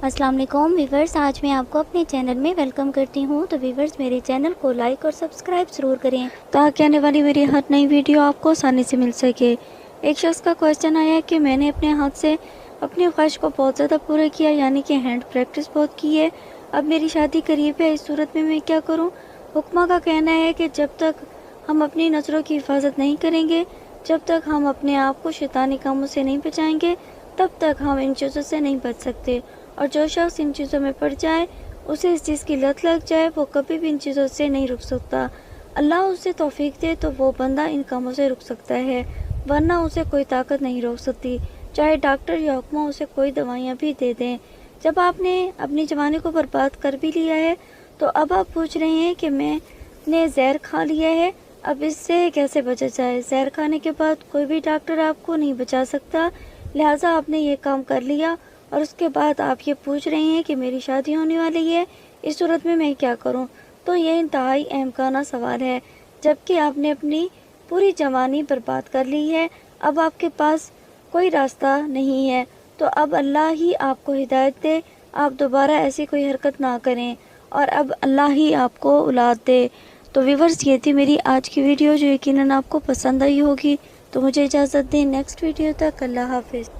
السلام علیکم ویورز، آج میں آپ کو اپنے چینل میں ویلکم کرتی ہوں۔ تو ویورز، میرے چینل کو لائک اور سبسکرائب ضرور کریں تاکہ آنے والی میری ہر نئی ویڈیو آپ کو آسانی سے مل سکے۔ ایک شخص کا کویسچن آیا کہ میں نے اپنے ہاتھ سے اپنی خواہش کو بہت زیادہ پورا کیا، یعنی کہ ہینڈ پریکٹس بہت کی ہے، اب میری شادی قریب ہے، اس صورت میں کیا کروں؟ حکمہ کا کہنا ہے کہ جب تک ہم اپنی نظروں کی حفاظت نہیں کریں گے، جب تک ہم اپنے آپ کو شیطانی کاموں سے نہیں بچائیں گے، تب تک ہم ان چیزوں سے نہیں بچ سکتے، اور جو شخص ان چیزوں میں پڑ جائے، اسے اس چیز کی لت لگ جائے، وہ کبھی بھی ان چیزوں سے نہیں رک سکتا۔ اللہ اسے توفیق دے تو وہ بندہ ان کاموں سے رک سکتا ہے، ورنہ اسے کوئی طاقت نہیں روک سکتی، چاہے ڈاکٹر یا حکمہ اسے کوئی دوائیاں بھی دے دیں۔ جب آپ نے اپنی جوانی کو برباد کر بھی لیا ہے تو اب آپ پوچھ رہے ہیں کہ میں نے زہر کھا لیا ہے، اب اس سے کیسے بچا جائے؟ زہر کھانے کے بعد کوئی بھی ڈاکٹر آپ کو نہیں بچا سکتا، لہٰذا آپ نے یہ کام کر لیا، اور اس کے بعد آپ یہ پوچھ رہے ہیں کہ میری شادی ہونے والی ہے، اس صورت میں کیا کروں؟ تو یہ انتہائی اہم خانہ سوال ہے، جبکہ آپ نے اپنی پوری جوانی برباد کر لی ہے، اب آپ کے پاس کوئی راستہ نہیں ہے، تو اب اللہ ہی آپ کو ہدایت دے، آپ دوبارہ ایسی کوئی حرکت نہ کریں، اور اب اللہ ہی آپ کو اولاد دے۔ تو ویورز، یہ تھی میری آج کی ویڈیو جو یقیناً آپ کو پسند آئی ہوگی، تو مجھے اجازت دیں، نیکسٹ ویڈیو تک اللہ حافظ۔